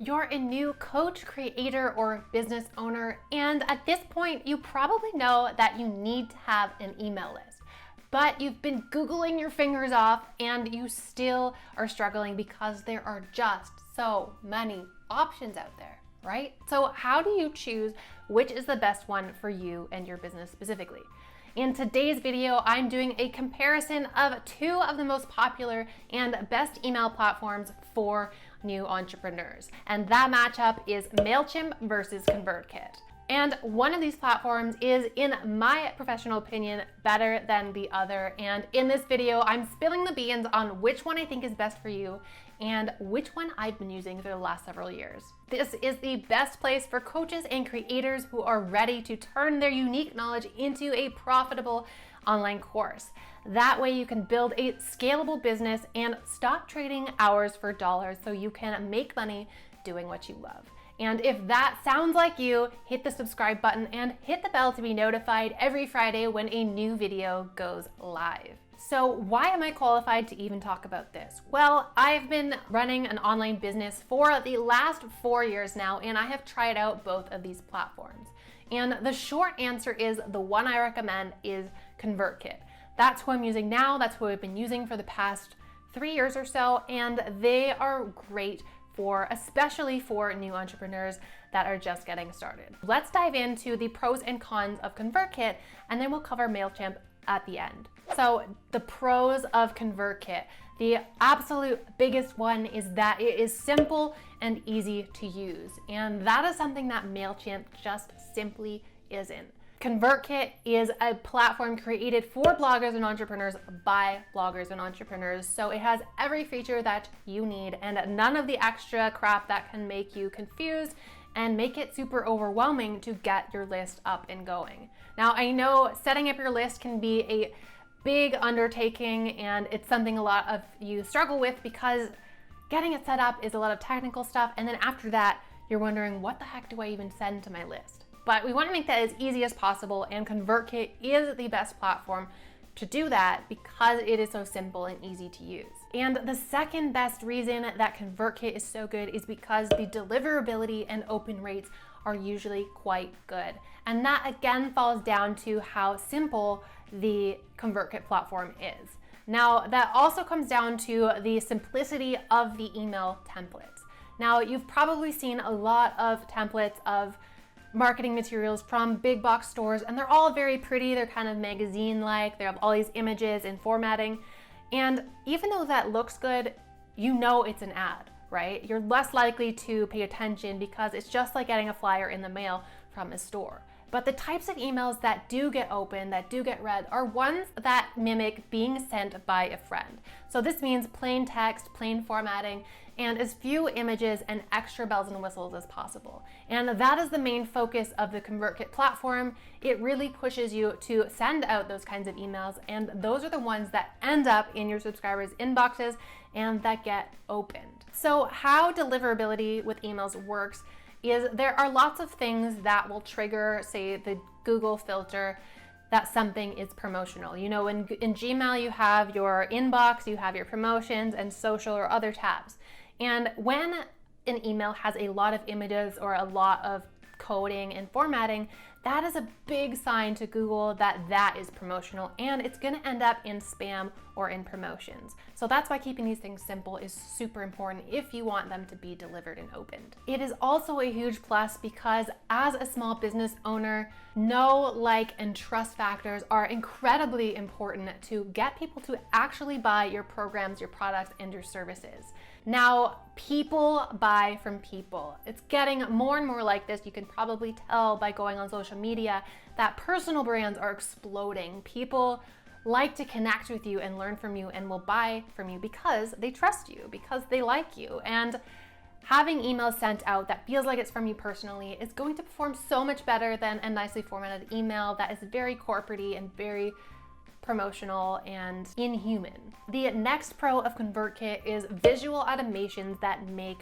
You're a new coach, creator, or business owner, and at this point, you probably know that you need to have an email list. But you've been Googling your fingers off and you still are struggling because there are just so many options out there, right? So how do you choose which is the best one for you and your business specifically? In today's video, I'm doing a comparison of two of the most popular and best email platforms for new entrepreneurs. And that matchup is MailChimp versus Convertkit. And one of these platforms is, in my professional opinion, better than the other. And in this video, I'm spilling the beans on which one I think is best for you and which one I've been using for the last several years. This is the best place for coaches and creators who are ready to turn their unique knowledge into a profitable online course. That way you can build a scalable business and stop trading hours for dollars so you can make money doing what you love. And if that sounds like you, hit the subscribe button and hit the bell to be notified every Friday when a new video goes live. So why am I qualified to even talk about this? Well, I've been running an online business for the last 4 years now, and I have tried out both of these platforms. And the short answer is the one I recommend is Convertkit. That's who I'm using now. That's who I've been using for the past 3 years or so, and they are great especially for new entrepreneurs that are just getting started. Let's dive into the pros and cons of Convertkit, and then we'll cover MailChimp at the end. So the pros of Convertkit, the absolute biggest one is that it is simple and easy to use. And that is something that MailChimp just simply isn't. Convertkit is a platform created for bloggers and entrepreneurs by bloggers and entrepreneurs. So it has every feature that you need and none of the extra crap that can make you confused and make it super overwhelming to get your list up and going. Now, I know setting up your list can be a big undertaking and it's something a lot of you struggle with because getting it set up is a lot of technical stuff. And then after that, you're wondering, what the heck do I even send to my list? But we want to make that as easy as possible, and Convertkit is the best platform to do that because it is so simple and easy to use. And the second best reason that Convertkit is so good is because the deliverability and open rates are usually quite good. And that again falls down to how simple the Convertkit platform is. Now, that also comes down to the simplicity of the email templates. Now, you've probably seen a lot of templates of marketing materials from big box stores, and they're all very pretty. They're kind of magazine-like. They have all these images and formatting. And even though that looks good, you know it's an ad, right? You're less likely to pay attention because it's just like getting a flyer in the mail from a store. But the types of emails that do get opened, that do get read, are ones that mimic being sent by a friend. So this means plain text, plain formatting, and as few images and extra bells and whistles as possible. And that is the main focus of the Convertkit platform. It really pushes you to send out those kinds of emails, and those are the ones that end up in your subscribers' inboxes and that get opened. So how deliverability with emails works is there are lots of things that will trigger, say, the Google filter that something is promotional. You know, in Gmail, you have your inbox, you have your promotions and social or other tabs. And when an email has a lot of images or a lot of coding and formatting, that is a big sign to Google that that is promotional, and it's gonna end up in spam or in promotions. So that's why keeping these things simple is super important if you want them to be delivered and opened. It is also a huge plus because as a small business owner, know, like, and trust factors are incredibly important to get people to actually buy your programs, your products, and your services. Now, people buy from people. It's getting more and more like this. You can probably tell by going on social media that personal brands are exploding. People like to connect with you and learn from you and will buy from you because they trust you, because they like you. And having emails sent out that feels like it's from you personally is going to perform so much better than a nicely formatted email that is very corporate-y and very promotional and inhuman. The next pro of Convertkit is visual automations that make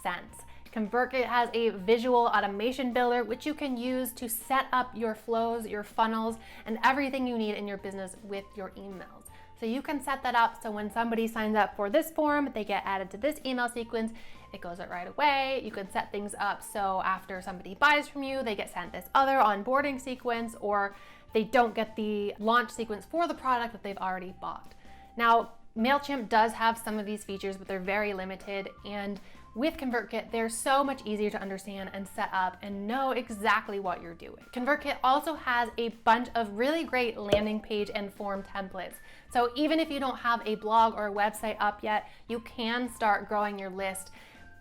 sense. Convertkit has a visual automation builder, which you can use to set up your flows, your funnels, and everything you need in your business with your emails. So you can set that up so when somebody signs up for this form, they get added to this email sequence. it goes out right away. You can set things up so after somebody buys from you, they get sent this other onboarding sequence, or they don't get the launch sequence for the product that they've already bought. Now, MailChimp does have some of these features, but they're very limited, and with ConvertKit, they're so much easier to understand and set up and know exactly what you're doing. ConvertKit also has a bunch of really great landing page and form templates. So even if you don't have a blog or a website up yet, you can start growing your list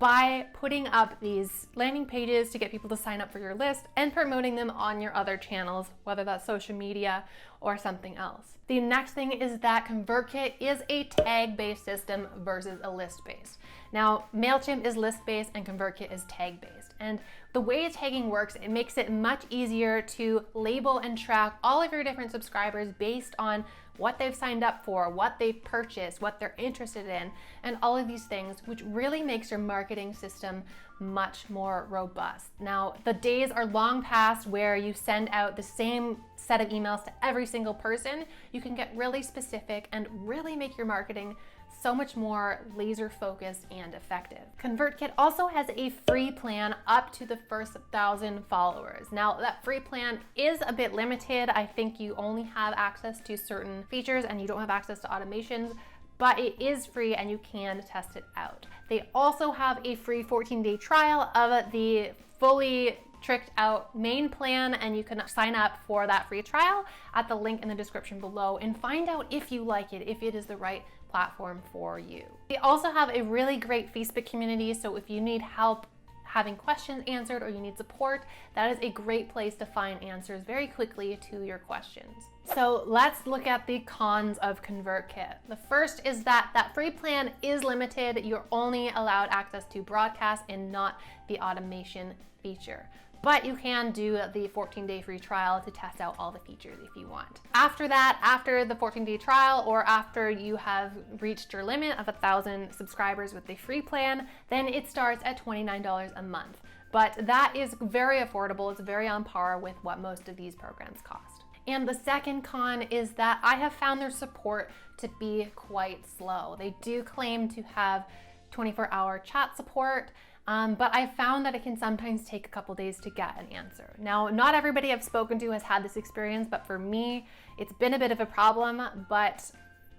by putting up these landing pages to get people to sign up for your list and promoting them on your other channels, whether that's social media or something else. The next thing is that ConvertKit is a tag-based system versus a list-based. Now, MailChimp is list-based and ConvertKit is tag-based. And the way tagging works, it makes it much easier to label and track all of your different subscribers based on what they've signed up for, what they've purchased, what they're interested in, and all of these things, which really makes your marketing system much more robust. Now, the days are long past where you send out the same set of emails to every single person. You can get really specific and really make your marketing so much more laser focused and effective. ConvertKit also has a free plan up to the first 1,000 followers. Now, that free plan is a bit limited. I think you only have access to certain features and you don't have access to automations, but it is free and you can test it out. They also have a free 14-day trial of the fully tricked out main plan, and you can sign up for that free trial at the link in the description below and find out if you like it, if it is the right platform for you. They also have a really great Facebook community, so if you need help having questions answered or you need support, that is a great place to find answers very quickly to your questions. So let's look at the cons of ConvertKit. The first is that free plan is limited. You're only allowed access to broadcast and not the automation feature. But you can do the 14-day free trial to test out all the features if you want. After that, after the 14-day trial, or after you have reached your limit of 1,000 subscribers with the free plan, then it starts at $29 a month. But that is very affordable. It's very on par with what most of these programs cost. And the second con is that I have found their support to be quite slow. They do claim to have 24-hour chat support, but I found that it can sometimes take a couple days to get an answer. Now, not everybody I've spoken to has had this experience, but for me, it's been a bit of a problem, but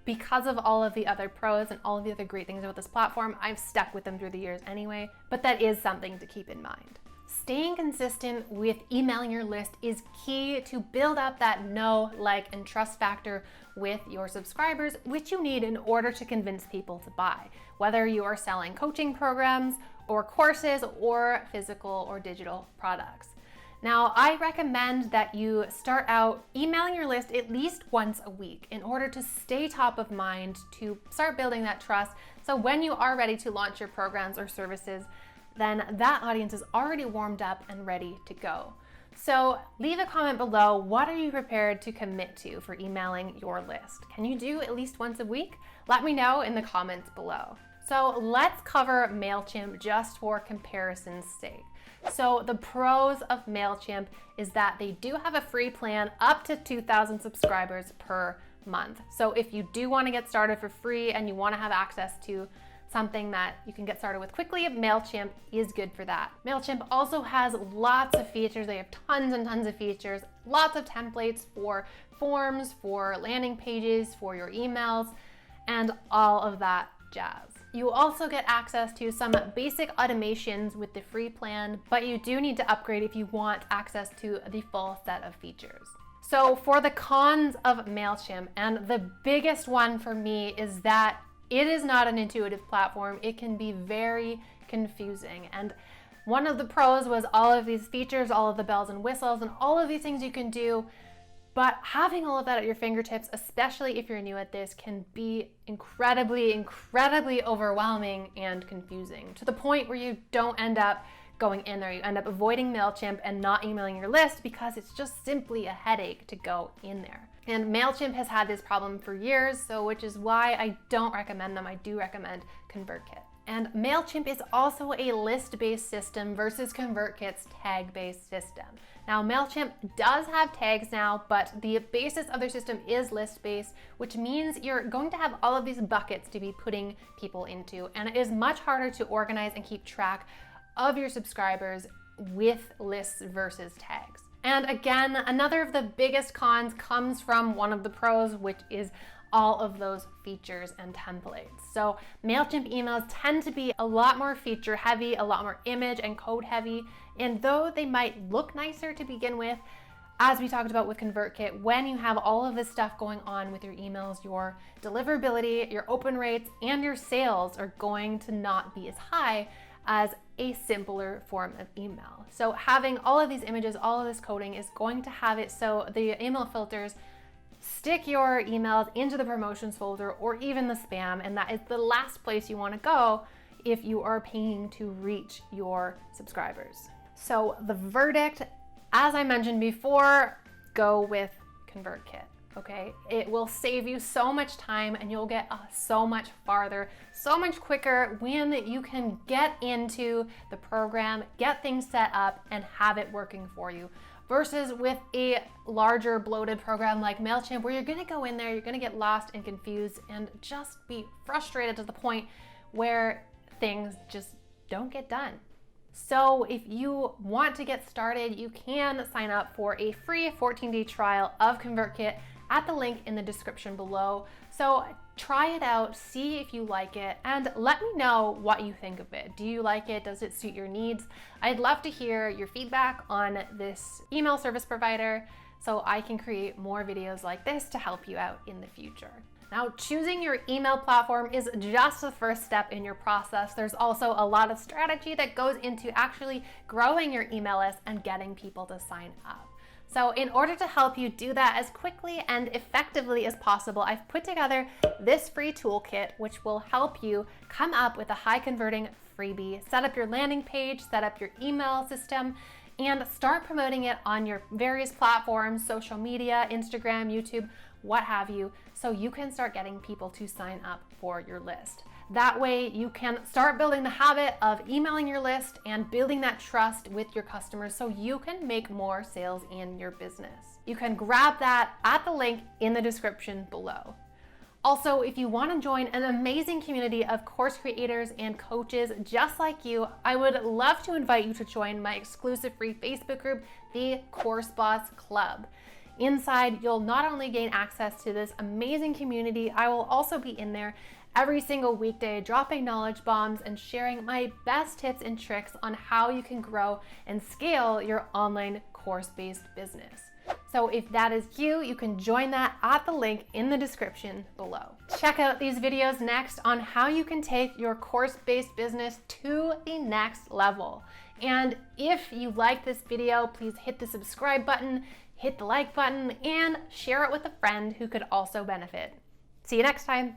because of all of the other pros and all of the other great things about this platform, I've stuck with them through the years anyway, but that is something to keep in mind. Staying consistent with emailing your list is key to build up that know, like, and trust factor with your subscribers, which you need in order to convince people to buy, whether you are selling coaching programs or courses or physical or digital products. Now, I recommend that you start out emailing your list at least once a week in order to stay top of mind, to start building that trust. So when you are ready to launch your programs or services, then that audience is already warmed up and ready to go. So leave a comment below. What are you prepared to commit to for emailing your list? Can you do at least once a week? Let me know in the comments below. So let's cover MailChimp just for comparison's sake. So the pros of MailChimp is that they do have a free plan up to 2,000 subscribers per month. So if you do want to get started for free and you want to have access to something that you can get started with quickly, MailChimp is good for that. MailChimp also has lots of features. They have tons and tons of features, lots of templates for forms, for landing pages, for your emails, and all of that jazz. You also get access to some basic automations with the free plan, but you do need to upgrade if you want access to the full set of features. So for the cons of MailChimp, and the biggest one for me is that it is not an intuitive platform. It can be very confusing. And one of the pros was all of these features, all of the bells and whistles, and all of these things you can do. But having all of that at your fingertips, especially if you're new at this, can be incredibly, incredibly overwhelming and confusing, to the point where you don't end up going in there. You end up avoiding MailChimp and not emailing your list because it's just simply a headache to go in there. And MailChimp has had this problem for years, so which is why I don't recommend them. I do recommend ConvertKit. And MailChimp is also a list-based system versus Convertkit's tag-based system. Now, MailChimp does have tags now, but the basis of their system is list-based, which means you're going to have all of these buckets to be putting people into, and it is much harder to organize and keep track of your subscribers with lists versus tags. And again, another of the biggest cons comes from one of the pros, which is all of those features and templates. So MailChimp emails tend to be a lot more feature heavy, a lot more image and code heavy. And though they might look nicer to begin with, as we talked about with ConvertKit, when you have all of this stuff going on with your emails, your deliverability, your open rates, and your sales are going to not be as high as a simpler form of email. So having all of these images, all of this coding is going to have it so the email filters stick your emails into the promotions folder or even the spam, and that is the last place you want to go if you are paying to reach your subscribers. So the verdict, as I mentioned before, go with ConvertKit. Okay, it will save you so much time and you'll get so much farther, so much quicker when you can get into the program, get things set up, and have it working for you. Versus with a larger bloated program like MailChimp, where you're gonna go in there, you're gonna get lost and confused and just be frustrated to the point where things just don't get done. So if you want to get started, you can sign up for a free 14-day trial of ConvertKit at the link in the description below. So try it out, see if you like it, and let me know what you think of it. Do you like it? Does it suit your needs? I'd love to hear your feedback on this email service provider so I can create more videos like this to help you out in the future. Now, choosing your email platform is just the first step in your process. There's also a lot of strategy that goes into actually growing your email list and getting people to sign up. So in order to help you do that as quickly and effectively as possible, I've put together this free toolkit, which will help you come up with a high converting freebie, set up your landing page, set up your email system, and start promoting it on your various platforms, social media, Instagram, YouTube, what have you, so you can start getting people to sign up for your list. That way you can start building the habit of emailing your list and building that trust with your customers so you can make more sales in your business. You can grab that at the link in the description below. Also, if you want to join an amazing community of course creators and coaches just like you, I would love to invite you to join my exclusive free Facebook group, the Course Boss Club. Inside, you'll not only gain access to this amazing community, I will also be in there every single weekday, dropping knowledge bombs and sharing my best tips and tricks on how you can grow and scale your online course-based business. So if that is you, you can join that at the link in the description below. Check out these videos next on how you can take your course-based business to the next level. And if you like this video, please hit the subscribe button, hit the like button, and share it with a friend who could also benefit. See you next time.